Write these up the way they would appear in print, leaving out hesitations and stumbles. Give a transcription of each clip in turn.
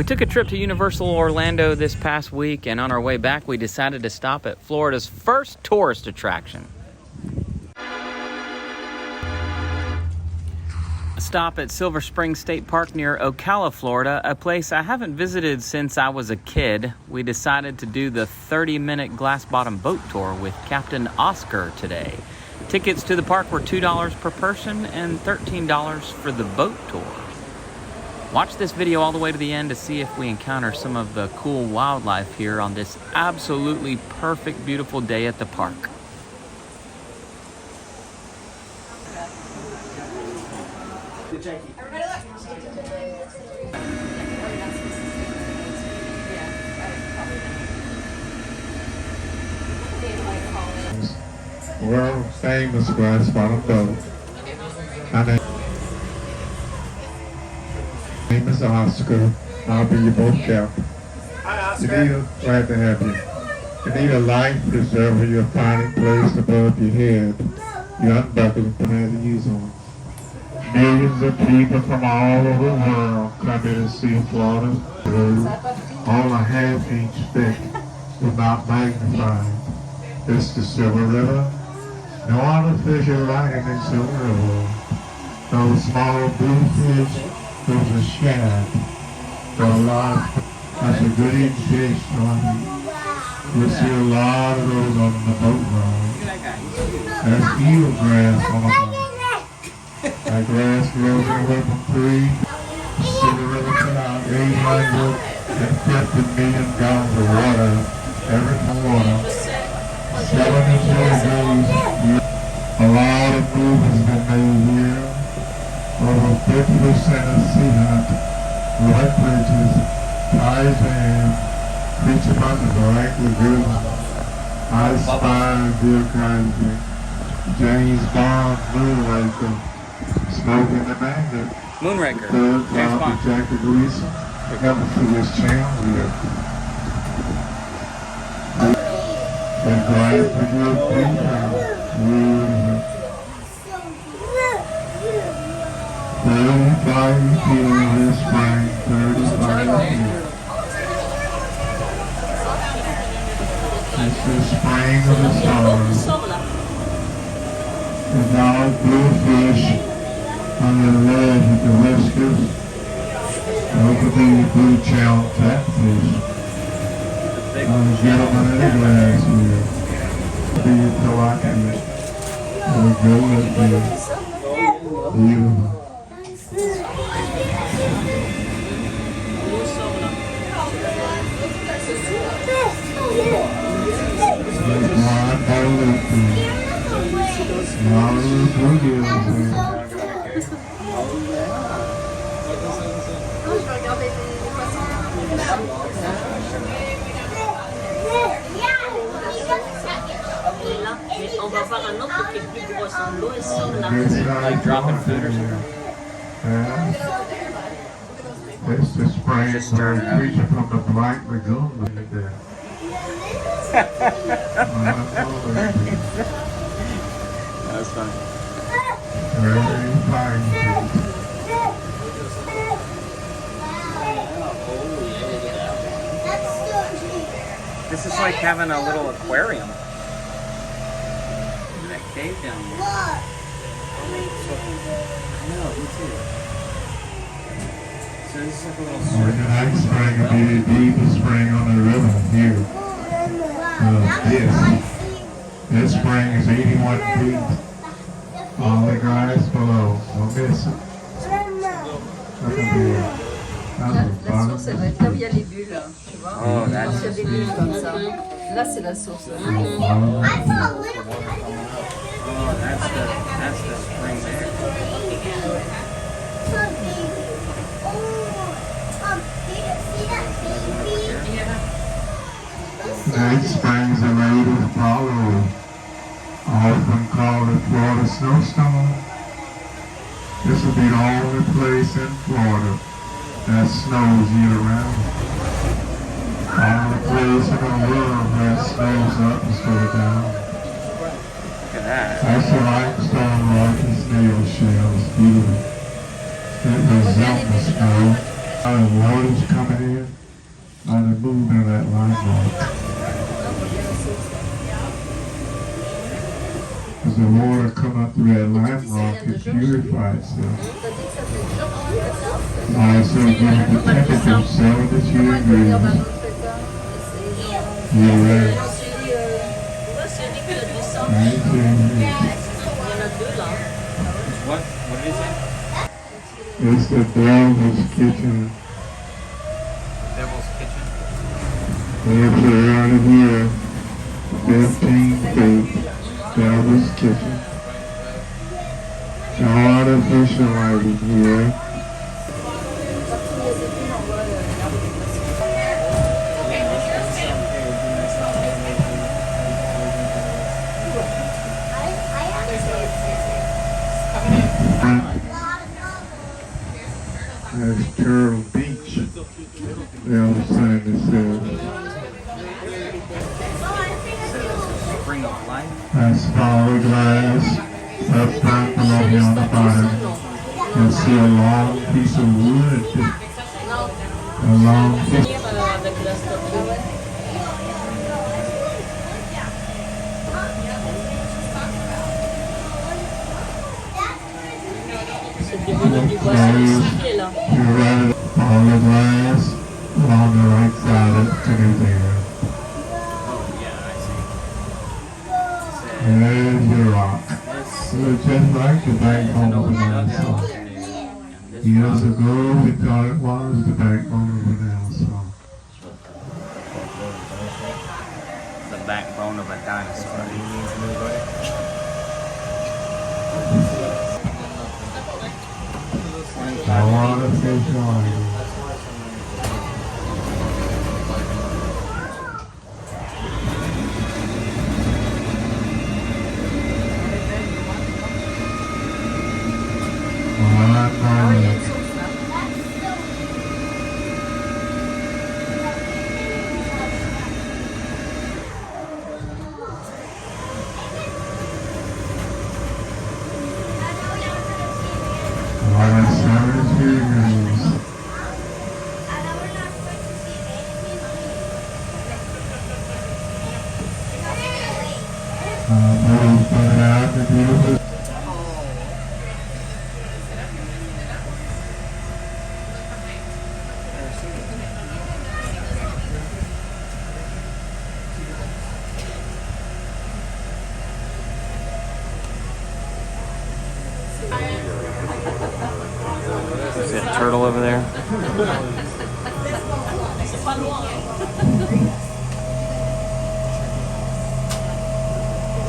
We took a trip to Universal Orlando this past week, and on our way back, we decided to stop at Florida's first tourist attraction. A stop at Silver Spring State Park near Ocala, Florida, a place I haven't visited since I was a kid. We decided to do the 30-minute glass bottom boat tour with Captain Oscar today. Tickets to the park were $2 per person and $13 for the boat tour. Watch this video all the way to the end to see if we encounter some of the cool wildlife here on this absolutely perfect, beautiful day at the park. World famous glass bottom boat. My name is Oscar. I'll be your boat captain. Hi, Oscar. Glad to have you. You need a life preserver. You'll find it placed above your head. You unbuckle and have to use one. Millions of people from all over the world come here to see Florida. All a half-inch thick, without magnifying. It's the Silver River. No artificial lighting in Silver River. Those small blue fish, those are shad. There are a lot. That's a good eating fish. You'll see a lot of those on the boat ride. That's eel grass on the boat. That grass grows anywhere from 3 Silver River put out 850 million gallons of water every water. 7 days. A lot of movies been made here. Over 50% of sea hunt, light bridges, Tarzan, Creature Hunters, Black Lagoon, I Spy, Bill Cosby, James Bond, Moonraker, Smoking the Bandit, Moonraker, Third James Bond. Jackie Gleason, coming to this channel here. And glad for your people. 35 here this spring, 35 here. It's the spring of the stars. The dark blue fish on the ledge with the whiskers. Look at the blue chow catfish. The gentleman in the glass here. Be a Kalaki. There we go, let's be beautiful. On va faire un autre qui est plus gros sur l'eau et sur la Like dropping food or something. It's the spring creature from the Black Lagoon right there. That was funny. Very fine. This is like having a little aquarium. That cave down there. I know, me too. So this is like a little The next spring will be the deepest spring on the river here. This spring is 81 feet. All the guys below. Don't miss it. La source, elle va être là où il y a les bulles, tu vois. Oh, that's Il y a des bulles comme ça. Là, c'est la source. Oh, that's the spring there. Next springs are made of Apollo, often called the Florida snowstorm. This will be the only place in Florida that snows year-round. Only place in the world that snows up instead of down. Look at that. That's the limestone rock and snail shells, beautiful. It resembles snow. Water's coming in. The movement of that line rock. As the water come up through that lime rock, it purifies itself. Also gives the temperature of 72 degrees. Year round. 92 degrees. What did he say? It's the Devil's Kitchen. Devil's Kitchen. It's around here, 15 feet. Devil's Kitchen. No artificial lighting here. There's Turtle Beach. The other side that says. Spring of Life. That's follow glass. Up front below here on the bottom. You'll see a long piece of wood. A long piece. You're right. Follow the glass along the right side of the canoe there. There's your rock. So just like the backbone of an dinosaur. Years ago, we thought it was the backbone of a dinosaur. The backbone of a dinosaur. I want to fish on you. Is it a turtle over there?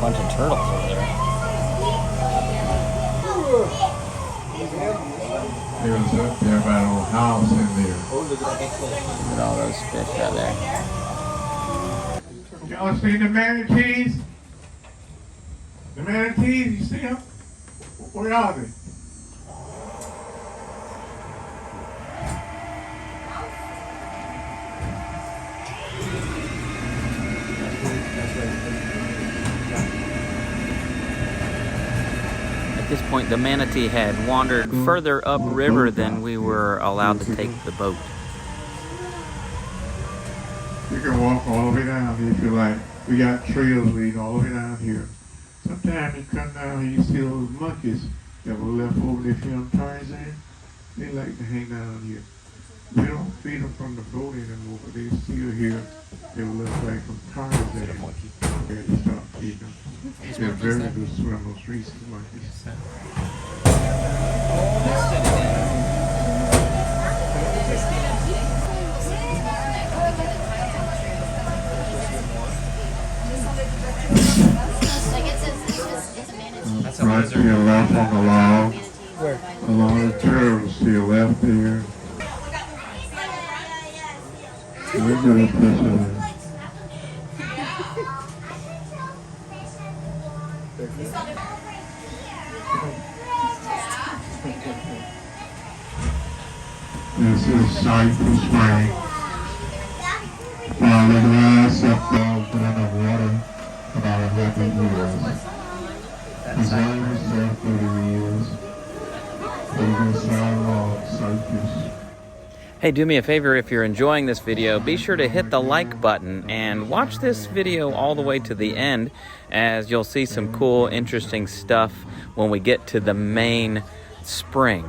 Bunch of turtles over there. There's up there by an old house in there. Look at all those fish out there. Y'all seen the manatees? The manatees, you see them? Where are they? At this point, the manatee had wandered further upriver than we were allowed to take the boat. You can walk all the way down here if you like. We got trails leading all the way down here. Sometimes you come down here, you see those monkeys that were left over there from Tarzan. They like to hang down here. We don't feed them from the boat anymore, but they still here. They were left back from Tarzan. We had to stop feeding them. They're very good swimmers, rhesus monkeys. Right to your left on the log. Where? Along the turtles to your left there. We're going to push it. This is Cypress Spring. Follow the glass up above the water about 100 years. Designed herself for the years. Over Cypress. Hey, do me a favor, if you're enjoying this video, be sure to hit the like button and watch this video all the way to the end, as you'll see some cool, interesting stuff when we get to the main spring.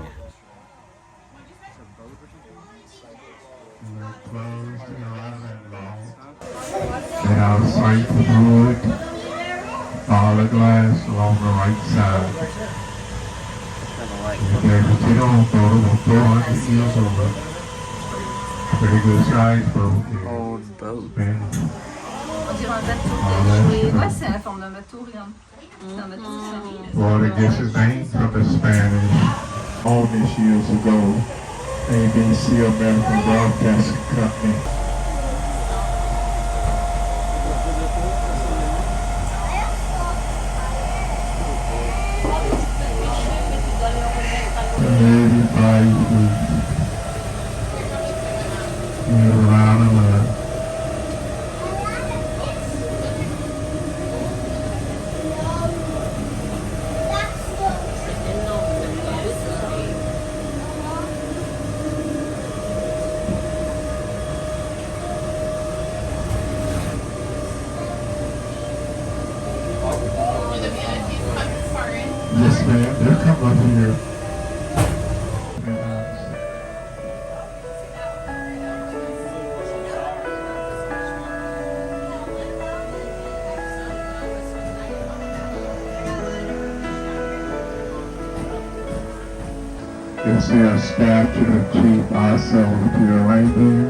Get out of sight of wood, all the glass along the right side. If there's a kid on photo, we'll 400 years old. Pretty good size boat here. Old boat. Man. On dirait un bateau. Ouais, c'est la forme d'un bateau, regarde. C'est un bateau, ça. Water gets its name from the Spanish. All these years ago, ABC, American Broadcasting Company. Around the mud. Yes, ma'am. They'll come up here. You'll see a statue of Chief Asa up here right there.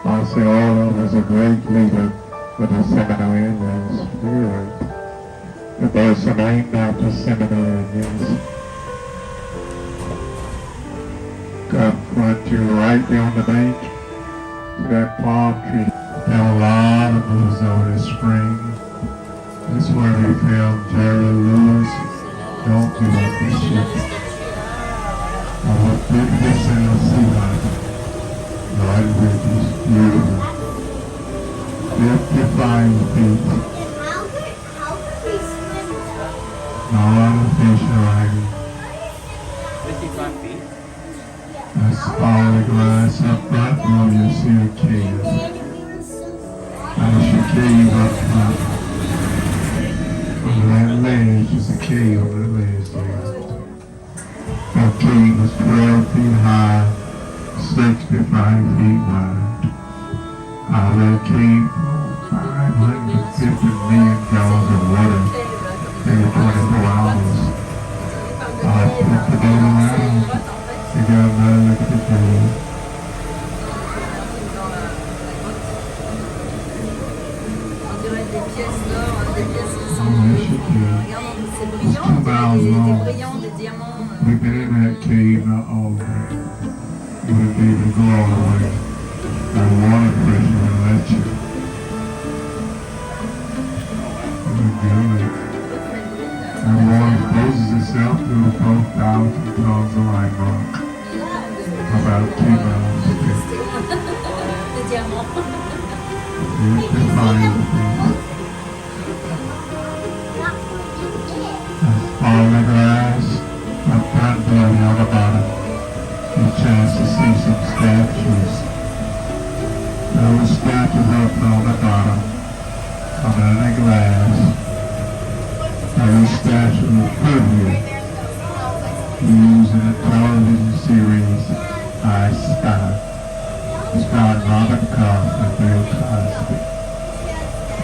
Asa Orlo was a great leader for the Seminole Indians. You're right. The birds are named after Seminole Indians. Front to your right there on the bank, to that palm tree. There are a lot of movies over this spring. This is where we filmed Jerry Lewis. Don't give up this shit. Over 50% of sea life. Right with is beautiful. 55 feet. How could we swim? All the fish are riding. 55 feet. Let's follow the glass up front, and you'll see a cave. That's your cave up front. On that ledge is a cave on that ledge there. That cave is 12 feet high, 65 feet wide. Out of that cave, 550 million gallons of water every 24 hours. I'll put the door around. You got another look at the cave. On dirait des pièces d'or, des pièces qui sont. Oh, yes, you can. Regarde, c'est brillant, des brillants, des diamants. We've been in that cave not all day. You wouldn't be able to go all the way. The water pressure would let you. Good. The water exposes itself to 12,000 tons of lime rock. About 2 miles thick. Des diamants. 55 feet. On the grass, up front below on the bottom, a chance to see some statues. Those statues up on the bottom, under the glass. Those statues were put here, used in a television series, I Spy. Starring Robert Koch and Bill Cosby.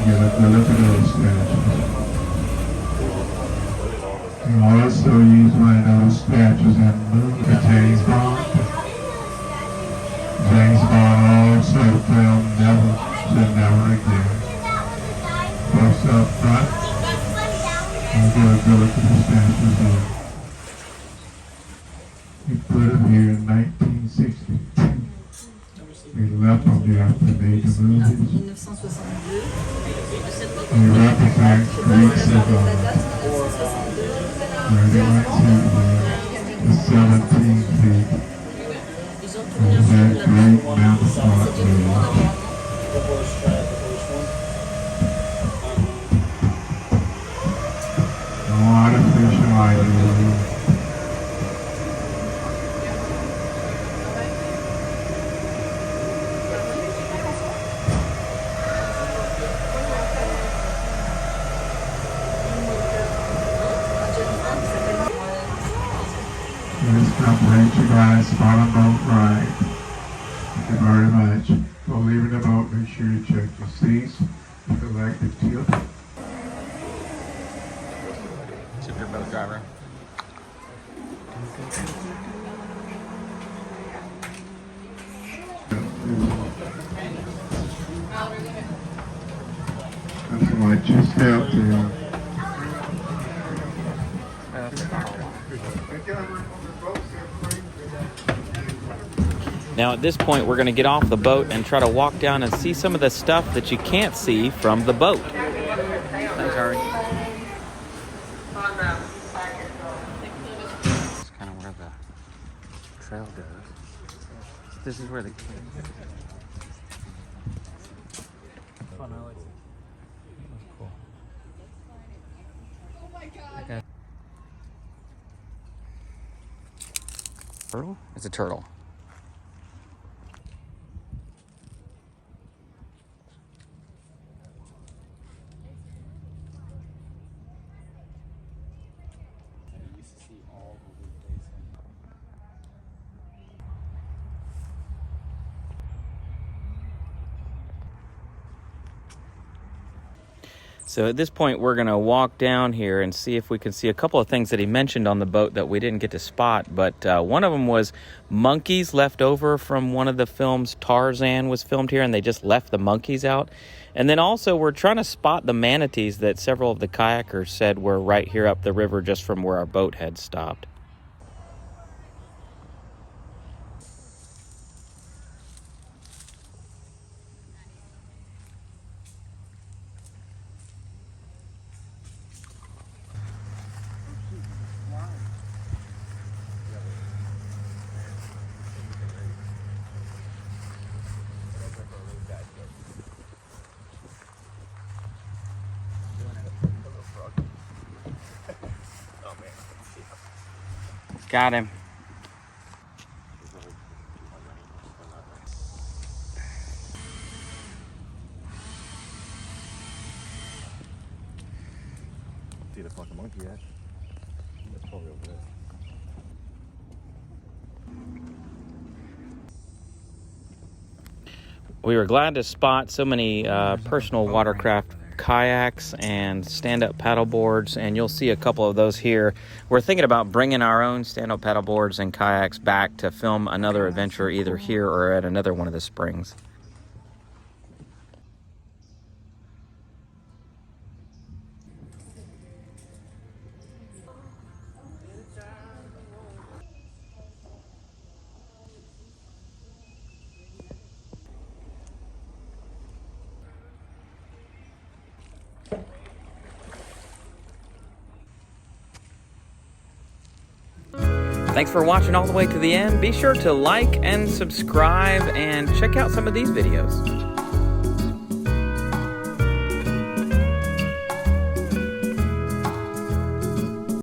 Get a good look at those statues. You also use one of those statues in the movie for James Bond. James Bond also filmed Never Say Never Again. First up front, we'll get a good look at the statues here. He put them here in 1962. He left them here after they made the movies. 1962. He represents Greek cigars. Where they went to the 17 feet of that great mountain park village. No artificial island. glass bottom boat ride. Thank you very much. While leaving the boat, make sure you check your seats, collect the tip. Tip your boat driver. That's what just out there. Now at this point, we're going to get off the boat and try to walk down and see some of the stuff that you can't see from the boat. Thanks, Harvey. That's kind of where the trail goes. This is where the turtle? It's a turtle. So at this point, we're going to walk down here and see if we can see a couple of things that he mentioned on the boat that we didn't get to spot. But one of them was monkeys left over from one of the films. Tarzan was filmed here, and they just left the monkeys out. And then also, we're trying to spot the manatees that several of the kayakers said were right here up the river just from where our boat had stopped. Got him. See the fucking monkey yet? That's probably over there. We were glad to spot so many personal watercraft kayaks and stand-up paddle boards, and you'll see a couple of those here. We're thinking about bringing our own stand-up paddle boards and kayaks back to film another adventure either here or at another one of the springs. Thanks for watching all the way to the end. Be sure to like and subscribe and check out some of these videos.